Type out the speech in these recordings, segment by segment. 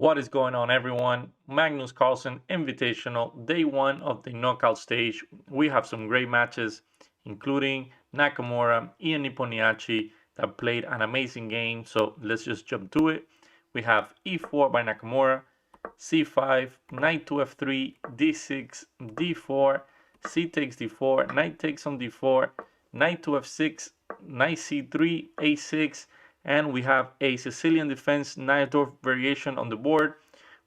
What is going on, everyone? Magnus Carlsen Invitational, day one of the knockout stage. We have some great matches, including Nakamura, Ian Nepomniachtchi, that played an amazing game. So let's just jump to it. We have e4 by Nakamura, c5, knight to f3, d6, d4, c takes d4, knight takes on d4, knight to f6, knight c3, a6, and we have a Sicilian defense Najdorf variation on the board.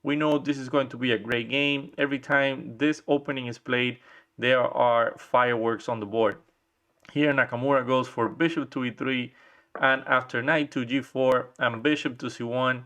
We know this is going to be a great game. Every time this opening is played, there are fireworks on the board. Here Nakamura goes for bishop to e3, and after knight to g4 and bishop to c1,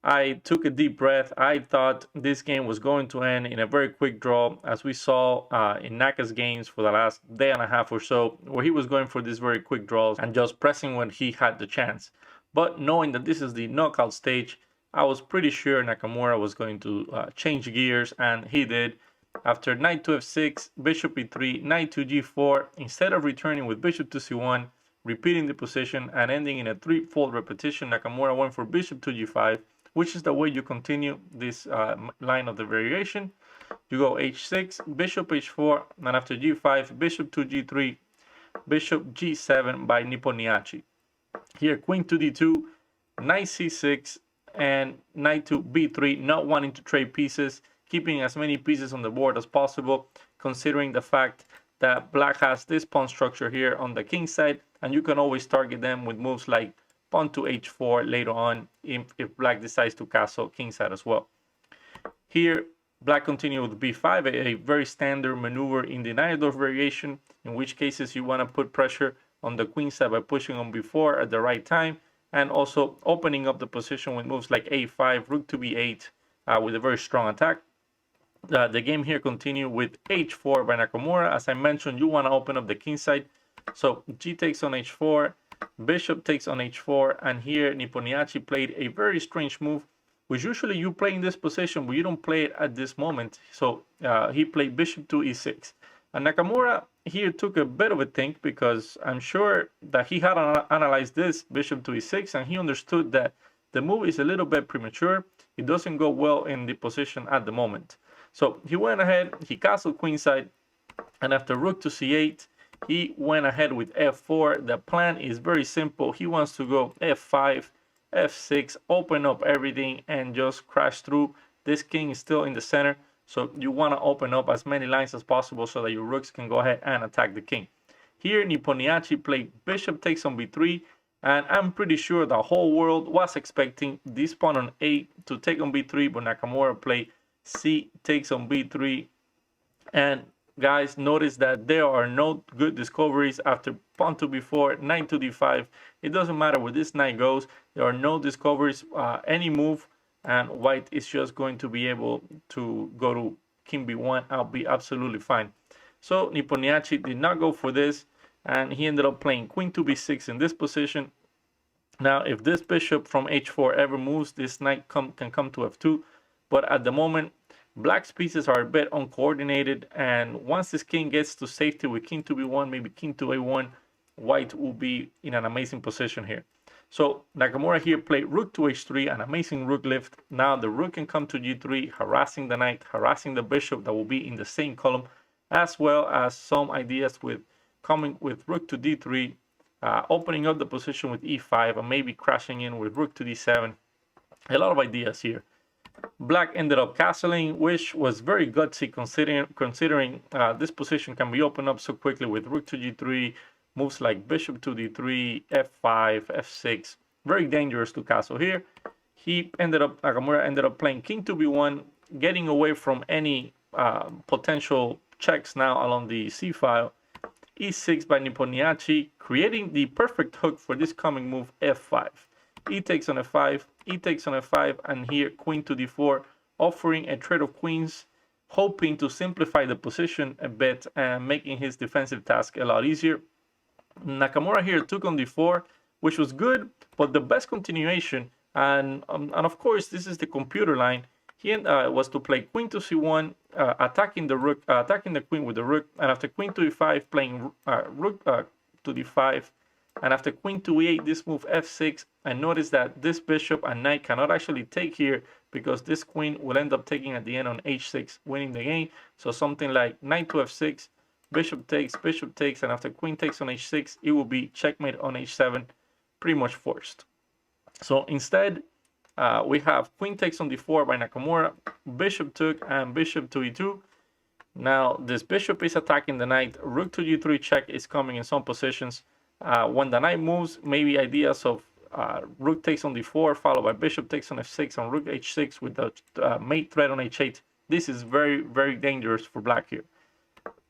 I took a deep breath. I thought this game was going to end in a very quick draw, as we saw in Naka's games for the last day and a half or so, where he was going for these very quick draws and just pressing when he had the chance. But knowing that this is the knockout stage, I was pretty sure Nakamura was going to change gears, and he did. After knight to f6, bishop e3, knight to g4, instead of returning with bishop to c1, repeating the position and ending in a threefold repetition, Nakamura went for bishop to g5, which is the way you continue this line of the variation. You go h6, bishop h4, and after g5, bishop to g3, bishop g7 by Nepomniachtchi. Here, queen to d2, knight c6, and knight to b3, not wanting to trade pieces, keeping as many pieces on the board as possible, considering the fact that black has this pawn structure here on the king side, and you can always target them with moves like pawn to h4 later on if black decides to castle kingside as well. Here, black continued with b5, a very standard maneuver in the Najdorf variation, in which cases you want to put pressure on the queen side by pushing on b4 at the right time, and also opening up the position with moves like a5, rook to b8 with a very strong attack. The game here continued with h4 by Nakamura. As I mentioned, you want to open up the king side. So g takes on h4, bishop takes on h4, and here Nepomniachtchi played a very strange move, which usually you play in this position, but you don't play it at this moment. So he played bishop to e6. And Nakamura here took a bit of a think, because I'm sure that he had analyzed this bishop to e6, and he understood that the move is a little bit premature. It doesn't go well in the position at the moment. So he went ahead, he castled queenside, and after rook to c8, he went ahead with f4. The plan is very simple. He wants to go f5, f6, open up everything, and just crash through. This king is still in the center, so you want to open up as many lines as possible so that your rooks can go ahead and attack the king. Here, Nepomniachtchi played bishop takes on b3, and I'm pretty sure the whole world was expecting this pawn on a to take on b3, but Nakamura played c takes on b3, and guys, notice that there are no good discoveries after pawn to b4, knight to d5. It doesn't matter where this knight goes. There are no discoveries, any move, and white is just going to be able to go to king b1. I'll be absolutely fine. So Nepomniachtchi did not go for this, and he ended up playing queen to b6 in this position. Now, if this bishop from h4 ever moves, this knight can come to f2, but at the moment, black's pieces are a bit uncoordinated, and once this king gets to safety with king to b1, maybe king to a1, white will be in an amazing position here. So Nakamura here played rook to h3, an amazing rook lift. Now the rook can come to g3, harassing the knight, harassing the bishop that will be in the same column, as well as some ideas with coming with rook to d3, opening up the position with e5, and maybe crashing in with rook to d7. A lot of ideas here. Black ended up castling, which was very gutsy considering this position can be opened up so quickly with rook to g3, moves like bishop to d3, f5, f6. Very dangerous to castle here. Nakamura ended up playing king to b1, getting away from any potential checks now along the c file. e6 by Nepomniachtchi, creating the perfect hook for this coming move, f5. E takes on f5, e takes on f5, and here queen to d4, offering a trade of queens, hoping to simplify the position a bit and making his defensive task a lot easier. Nakamura here took on d4, which was good, but the best continuation, and of course this is the computer line, he was to play queen to c1, attacking the queen with the rook, and after queen to e5, playing rook to d5, And after queen to e8, this move f6, and notice that this bishop and knight cannot actually take here because this queen will end up taking at the end on h6, winning the game. So something like knight to f6, bishop takes, and after queen takes on h6, it will be checkmate on h7, pretty much forced. So instead, we have queen takes on d4 by Nakamura, bishop took, and bishop to e2. Now this bishop is attacking the knight. Rook to g3 check is coming in some positions. When the knight moves, maybe ideas of rook takes on d4 followed by bishop takes on f6 and rook h6 with the mate threat on h8. This is very, very dangerous for black here.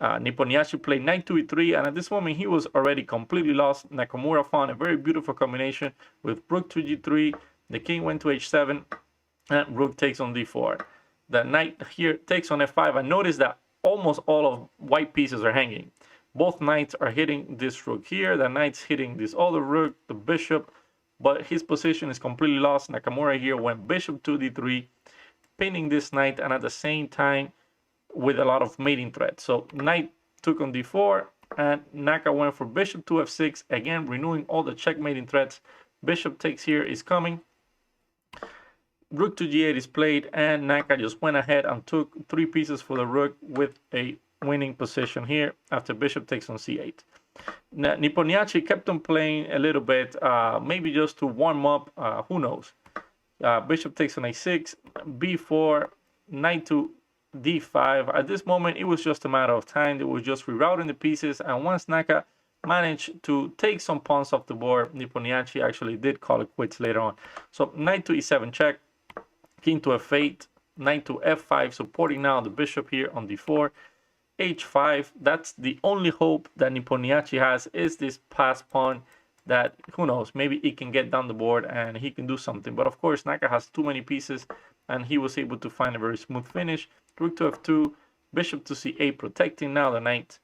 Nepomniachtchi played knight to e3, and at this moment he was already completely lost. Nakamura found a very beautiful combination with rook to g3, the king went to h7, and rook takes on d4. The knight here takes on f5, and notice that almost all of white pieces are hanging. Both knights are hitting this rook here, the knight's hitting this other rook, the bishop, but his position is completely lost. Nakamura here went bishop to d3, pinning this knight, and at the same time with a lot of mating threats. So knight took on d4, and Naka went for bishop to f6, again renewing all the checkmating threats. Bishop takes here is coming. Rook to g8 is played, and Naka just went ahead and took 3 pieces for the rook with a winning position here after bishop takes on c8. Now, Nepomniachtchi kept on playing a little bit, maybe just to warm up, who knows. Bishop takes on a6, b4, knight to d5. At this moment, it was just a matter of time. They were just rerouting the pieces, and once Naka managed to take some pawns off the board, Nepomniachtchi actually did call it quits later on. So knight to e7 check, king to f8, knight to f5, supporting now the bishop here on d4, h5. That's the only hope that Nepomniachtchi has, is this pass pawn that, who knows, maybe he can get down the board and he can do something. But of course, Naka has too many pieces, and he was able to find a very smooth finish. Rook to f2, bishop to c8, protecting now the knight.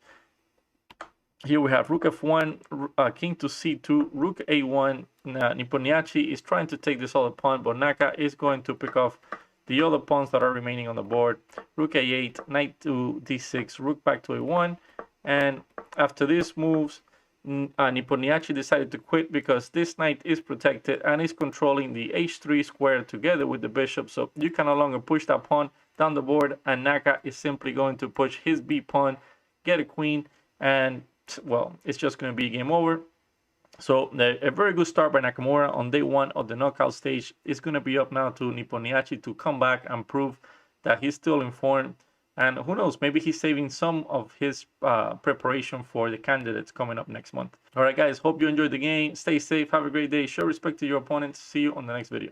Here we have rook f1, king to c2, rook a1. Nepomniachtchi is trying to take this other pawn, but Naka is going to pick off the other pawns that are remaining on the board. Rook a8, knight to d6, rook back to a1. And after these moves, Nepomniachtchi decided to quit because this knight is protected and is controlling the h3 square together with the bishop. So you can no longer push that pawn down the board, and Naka is simply going to push his b pawn, get a queen, and well, it's just going to be game over. So a very good start by Nakamura on day 1 of the knockout stage. Is going to be up now to Nepomniachtchi to come back and prove that he's still informed. And who knows, maybe he's saving some of his preparation for the candidates coming up next month. All right, guys, hope you enjoyed the game. Stay safe. Have a great day. Show respect to your opponents. See you on the next video.